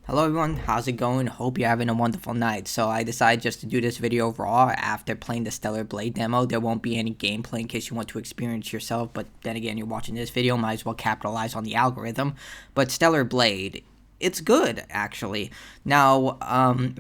Hello everyone, how's it going? Hope you're having a wonderful night. So I decided just to do this video raw after playing the Stellar Blade demo. There won't be any gameplay in case you want to experience yourself, but then again, you're watching this video, might as well capitalize on the algorithm. But Stellar Blade, it's good actually. Now,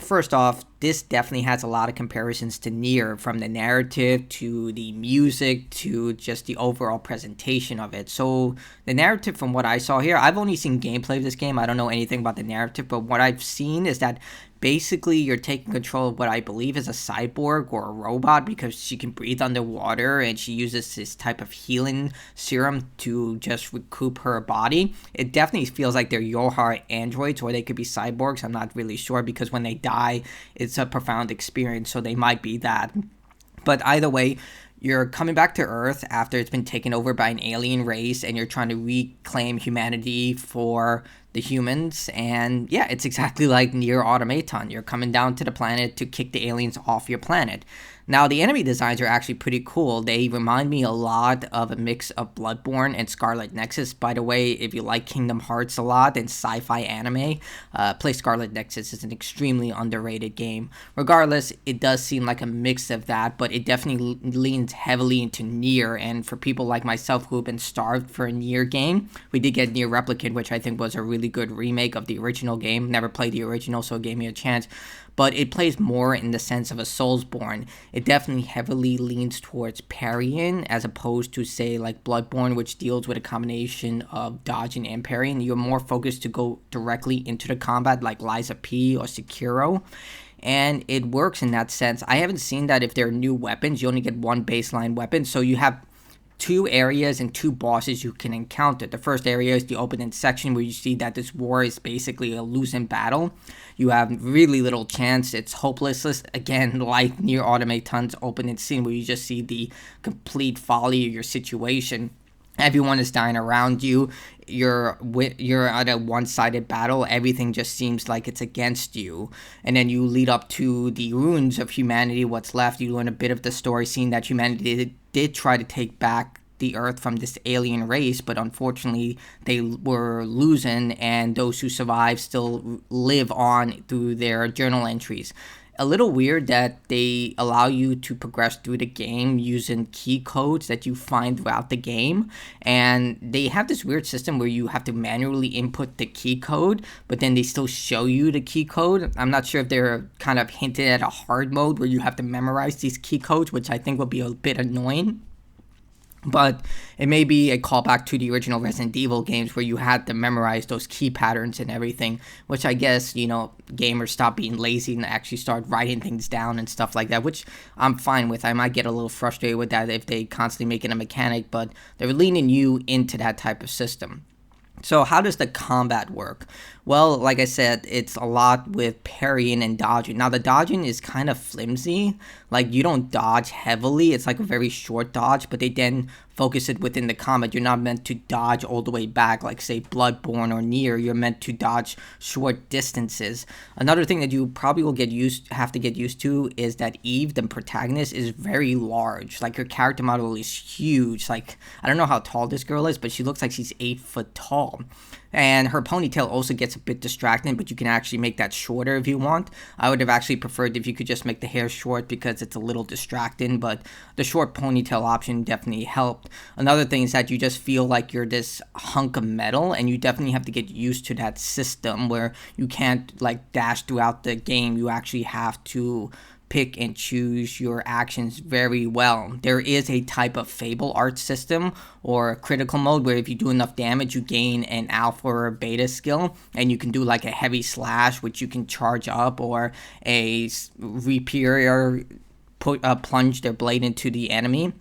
first off, this definitely has a lot of comparisons to NieR, from the narrative to the music to just the overall presentation of it. So the narrative, from what I saw here, I've only seen gameplay of this game. I don't know anything about the narrative, but what I've seen is that basically you're taking control of what I believe is a cyborg or a robot, because she can breathe underwater and she uses this type of healing serum to just recoup her body. It definitely feels like they're Yohar androids, or they could be cyborgs. I'm not really sure, because when they die, it's a profound experience, so they might be that. But either way, you're coming back to Earth after it's been taken over by an alien race, and you're trying to reclaim humanity for the humans. And yeah, it's exactly like NieR Automaton. You're coming down to the planet to kick the aliens off your planet. Now, the enemy designs are actually pretty cool. They remind me a lot of a mix of Bloodborne and Scarlet Nexus. By the way, if you like Kingdom Hearts a lot and sci-fi anime, play Scarlet Nexus. It's an extremely underrated game. Regardless, it does seem like a mix of that, but it definitely leans heavily into NieR. And for people like myself who have been starved for a NieR game, we did get NieR Replicant, which I think was a really good remake of the original game. Never played the original, so it gave me a chance. But it plays more in the sense of a Soulsborne. It definitely heavily leans towards parrying, as opposed to, say, like Bloodborne, which deals with a combination of dodging and parrying. You're more focused to go directly into the combat, like Liza P or Sekiro. And it works in that sense. I haven't seen that if there are new weapons, you only get one baseline weapon. So you have two areas and two bosses you can encounter. The first area is the opening section, where you see that this war is basically a losing battle. You have really little chance. It's hopeless. Again, like NieR Automaton's opening scene, where you just see the complete folly of your situation. Everyone is dying around you. You're at a one-sided battle. Everything just seems like it's against you. And then you lead up to the ruins of humanity, what's left. You learn a bit of the story, seeing that humanity did try to take back the Earth from this alien race, but unfortunately they were losing, and those who survived still live on through their journal entries. A little weird that they allow you to progress through the game using key codes that you find throughout the game, and they have this weird system where you have to manually input the key code, but then they still show you the key code. I'm not sure if they're kind of hinted at a hard mode where you have to memorize these key codes, which I think will be a bit annoying. But it may be a callback to the original Resident Evil games, where you had to memorize those key patterns and everything, which I guess, gamers stop being lazy and actually start writing things down and stuff like that, which I'm fine with. I might get a little frustrated with that if they constantly make it a mechanic, but they're leaning you into that type of system. So how does the combat work? Well, like I said, it's a lot with parrying and dodging. Now, the dodging is kind of flimsy. Like, you don't dodge heavily. It's like a very short dodge, but they then focus it within the combat. You're not meant to dodge all the way back, like, say, Bloodborne or NieR. You're meant to dodge short distances. Another thing that you probably will have to get used to is that Eve, the protagonist, is very large. Like, her character model is huge. Like, I don't know how tall this girl is, but she looks like she's 8 foot tall. And her ponytail also gets a bit distracting, but you can actually make that shorter if you want. I would have actually preferred if you could just make the hair short, because it's a little distracting, but the short ponytail option definitely helped. Another thing is that you just feel like you're this hunk of metal, and you definitely have to get used to that system where you can't like dash throughout the game. You actually have to pick and choose your actions very well. There is a type of Fable art system, or a critical mode, where if you do enough damage, you gain an alpha or a beta skill, and you can do like a heavy slash, which you can charge up, or a rapier, plunge their blade into the enemy.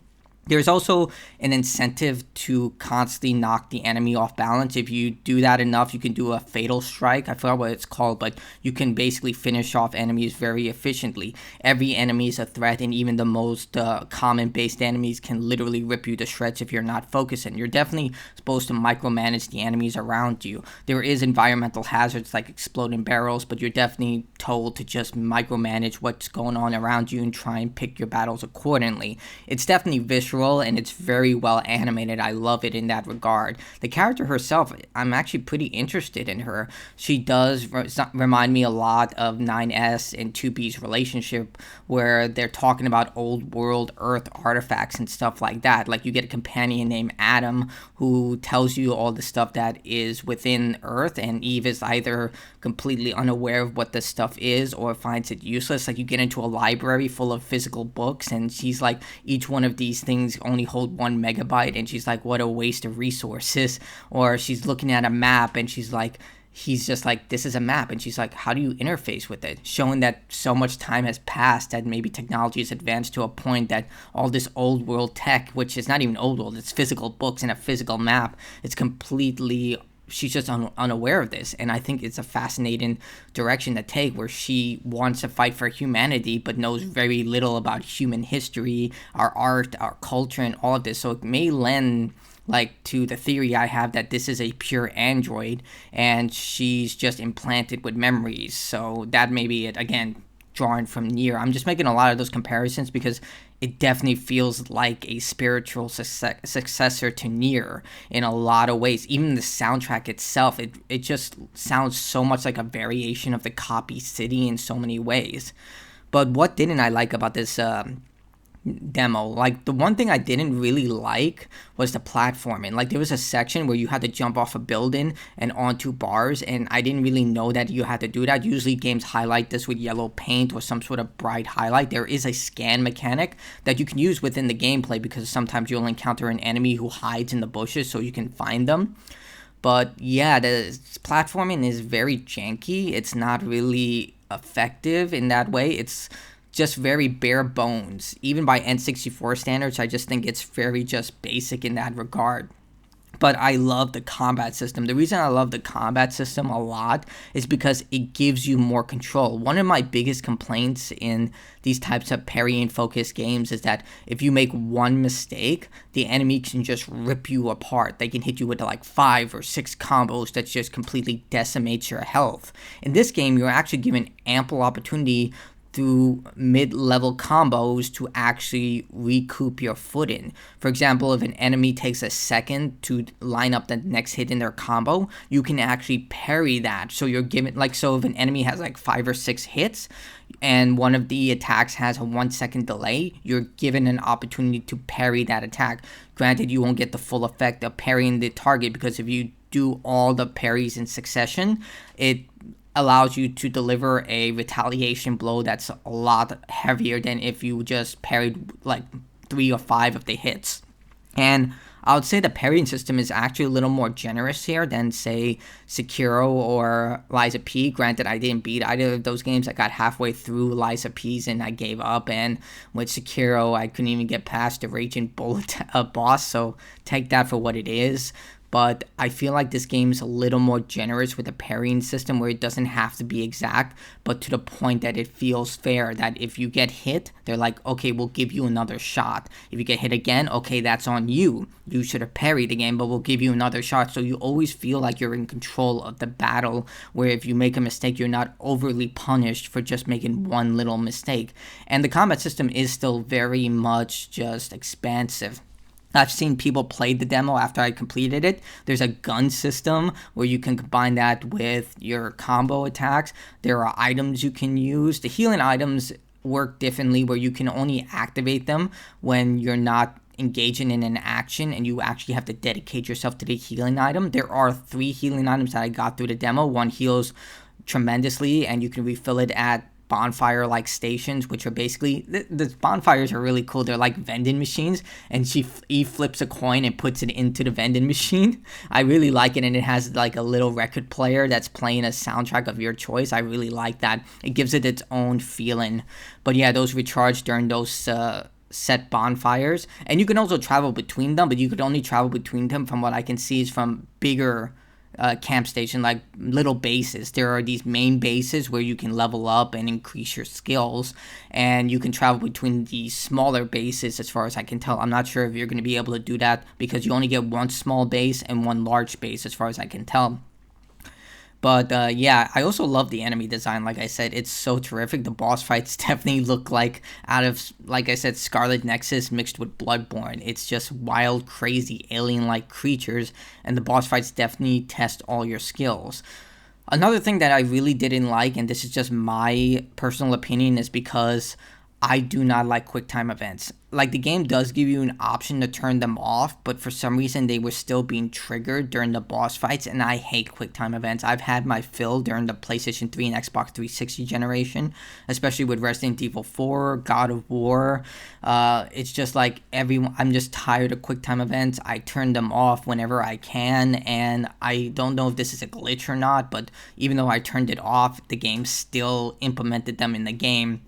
There's also an incentive to constantly knock the enemy off balance. If you do that enough, you can do a fatal strike. I forgot what it's called, but you can basically finish off enemies very efficiently. Every enemy is a threat, and even the most common-based enemies can literally rip you to shreds if you're not focusing. You're definitely supposed to micromanage the enemies around you. There is environmental hazards like exploding barrels, but you're definitely told to just micromanage what's going on around you and try and pick your battles accordingly. It's definitely visceral natural and it's very well animated. I love it in that regard. The character herself, I'm actually pretty interested in her. She does remind me a lot of 9S and 2B's relationship, where they're talking about old world Earth artifacts and stuff like that. Like, you get a companion named Adam who tells you all the stuff that is within Earth, and Eve is either completely unaware of what this stuff is or finds it useless. Like, you get into a library full of physical books and she's like, each one of these things only hold 1 megabyte, and she's like, what a waste of resources. Or she's looking at a map and she's like, he's just like, this is a map, and she's like, how do you interface with it? Showing that so much time has passed, that maybe technology has advanced to a point that all this old world tech, which is not even old world, it's physical books and a physical map, it's completely, she's just unaware of this. And I think it's a fascinating direction to take, where she wants to fight for humanity but knows very little about human history, our art, our culture, and all of this. So it may lend like to the theory I have that this is a pure android and she's just implanted with memories. So that may be it. Again, drawn from NieR. I'm just making a lot of those comparisons because it definitely feels like a spiritual successor to NieR in a lot of ways. Even the soundtrack itself, it just sounds so much like a variation of the Copy City in so many ways. But what didn't I like about this demo? Like, the one thing I didn't really like was the platforming. Like, there was a section where you had to jump off a building and onto bars, and I didn't really know that you had to do that. Usually games highlight this with yellow paint or some sort of bright highlight. There is a scan mechanic that you can use within the gameplay, because sometimes you'll encounter an enemy who hides in the bushes so you can find them. But yeah, the platforming is very janky. It's not really effective in that way. It's just very bare bones. Even by N64 standards, I just think it's very just basic in that regard. But I love the combat system. The reason I love the combat system a lot is because it gives you more control. One of my biggest complaints in these types of parrying focused games is that if you make one mistake, the enemy can just rip you apart. They can hit you with like 5 or 6 combos that just completely decimates your health. In this game, you're actually given ample opportunity through mid-level combos to actually recoup your footing. For example, if an enemy takes a second to line up the next hit in their combo, you can actually parry that. So you're given, like, so if an enemy has like 5 or 6 hits and one of the attacks has a 1-second delay, you're given an opportunity to parry that attack. Granted, you won't get the full effect of parrying the target, because if you do all the parries in succession, it allows you to deliver a retaliation blow that's a lot heavier than if you just parried like 3 or 5 of the hits. And I would say the parrying system is actually a little more generous here than, say, Sekiro or Lies of P. Granted, I didn't beat either of those games. I got halfway through Lies of P's and I gave up. And with Sekiro, I couldn't even get past the Raging Bull boss. So take that for what it is. But I feel like this game is a little more generous with a parrying system, where it doesn't have to be exact, but to the point that it feels fair, that if you get hit, they're like, okay, we'll give you another shot. If you get hit again, okay, that's on you. You should have parried the game, but we'll give you another shot. So you always feel like you're in control of the battle, where if you make a mistake, you're not overly punished for just making one little mistake. And the combat system is still very much just expansive. I've seen people play the demo after I completed it. There's a gun system where you can combine that with your combo attacks. There are items you can use. The healing items work differently, where you can only activate them when you're not engaging in an action and you actually have to dedicate yourself to the healing item. There are 3 healing items that I got through the demo. One heals tremendously and you can refill it at bonfire like stations, which are basically the bonfires are really cool. They're like vending machines, and he flips a coin and puts it into the vending machine. I really like it, and it has like a little record player that's playing a soundtrack of your choice. I really like that. It gives it its own feeling. But yeah, those recharge during those set bonfires, and you can also travel between them, but you could only travel between them, from what I can see, is from bigger camp station, like little bases. There are these main bases where you can level up and increase your skills, and you can travel between these smaller bases. As far as I can tell, I'm not sure if you're going to be able to do that, because you only get one small base and one large base, as far as I can tell. But yeah, I also love the enemy design. Like I said, it's so terrific. The boss fights definitely look like out of, like I said, Scarlet Nexus mixed with Bloodborne. It's just wild, crazy, alien-like creatures, and the boss fights definitely test all your skills. Another thing that I really didn't like, and this is just my personal opinion, is because I do not like QuickTime events. Like, the game does give you an option to turn them off, but for some reason they were still being triggered during the boss fights, and I hate QuickTime events. I've had my fill during the PlayStation 3 and Xbox 360 generation, especially with Resident Evil 4, God of War. It's just like I'm just tired of QuickTime events. I turn them off whenever I can, and I don't know if this is a glitch or not, but even though I turned it off, the game still implemented them in the game.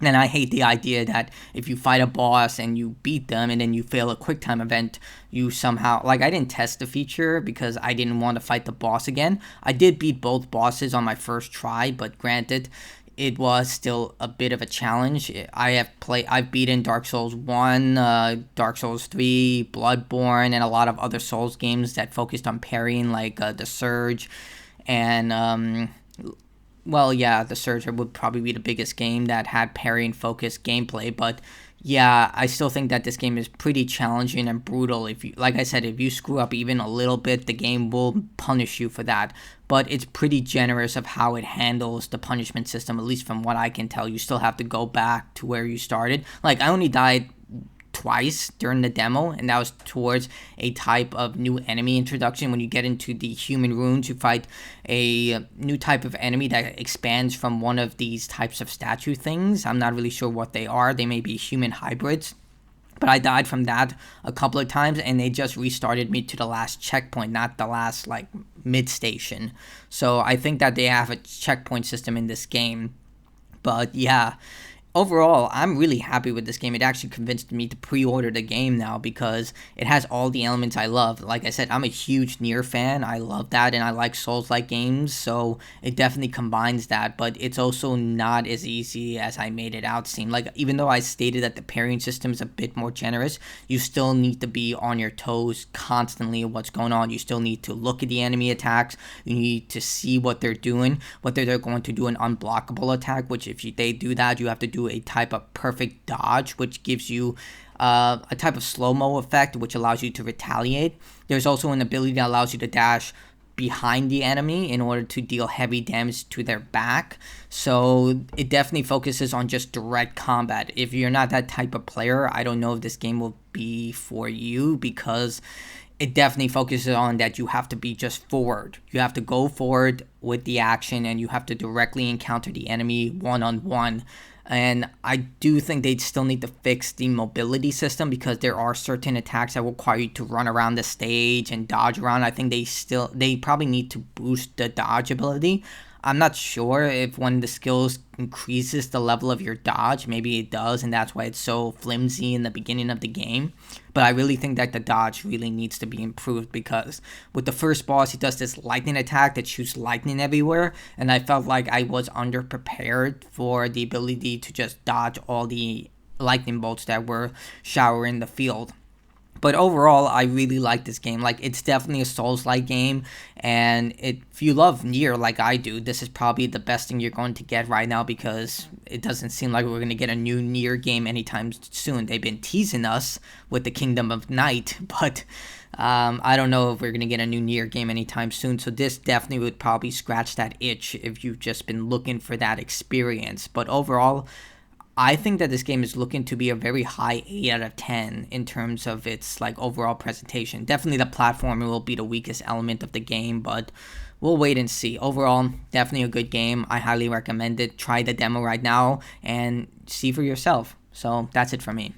And I hate the idea that if you fight a boss and you beat them and then you fail a QuickTime event, you somehow, like, I didn't test the feature because I didn't want to fight the boss again. I did beat both bosses on my first try, but granted, it was still a bit of a challenge. I've beaten Dark Souls 1, Dark Souls 3, Bloodborne, and a lot of other Souls games that focused on parrying, like The Surge, and well, yeah, The Surge would probably be the biggest game that had parry and focused gameplay, but yeah, I still think that this game is pretty challenging and brutal. If you, like I said, if you screw up even a little bit, the game will punish you for that. But it's pretty generous of how it handles the punishment system, at least from what I can tell. You still have to go back to where you started. Like, I only died twice during the demo, and that was towards a type of new enemy introduction. When you get into the human ruins, you fight a new type of enemy that expands from one of these types of statue things. I'm not really sure what they are. They may be human hybrids. But I died from that a couple of times, and they just restarted me to the last checkpoint, not the last, like, mid-station. So I think that they have a checkpoint system in this game. But yeah, overall, I'm really happy with this game. It actually convinced me to pre-order the game now because it has all the elements I love. Like I said, I'm a huge NieR fan. I love that, and I like Souls-like games, so it definitely combines that, but it's also not as easy as I made it out seem. Like, even though I stated that the parrying system is a bit more generous, you still need to be on your toes constantly of what's going on. You still need to look at the enemy attacks. You need to see what they're doing, whether they're going to do an unblockable attack, which if they do that, you have to do a type of perfect dodge, which gives you a type of slow-mo effect, which allows you to retaliate. There's also an ability that allows you to dash behind the enemy in order to deal heavy damage to their back. So it definitely focuses on just direct combat. If you're not that type of player, I don't know if this game will be for you, because it definitely focuses on that you have to be just forward. You have to go forward with the action, and you have to directly encounter the enemy one-on-one. And I do think they still need to fix the mobility system, because there are certain attacks that require you to run around the stage and dodge around. I think they probably need to boost the dodge ability. I'm not sure if when the skills increases the level of your dodge, maybe it does, and that's why it's so flimsy in the beginning of the game. But I really think that the dodge really needs to be improved, because with the first boss, he does this lightning attack that shoots lightning everywhere, and I felt like I was underprepared for the ability to just dodge all the lightning bolts that were showering the field. But overall, I really like this game. Like, it's definitely a Souls-like game, and if you love NieR like I do, this is probably the best thing you're going to get right now, because it doesn't seem like we're going to get a new NieR game anytime soon. They've been teasing us with the Kingdom of Night, but I don't know if we're going to get a new NieR game anytime soon, so this definitely would probably scratch that itch if you've just been looking for that experience. But overall, I think that this game is looking to be a very high 8 out of 10 in terms of its, like, overall presentation. Definitely the platforming will be the weakest element of the game, but we'll wait and see. Overall, definitely a good game. I highly recommend it. Try the demo right now and see for yourself. So that's it for me.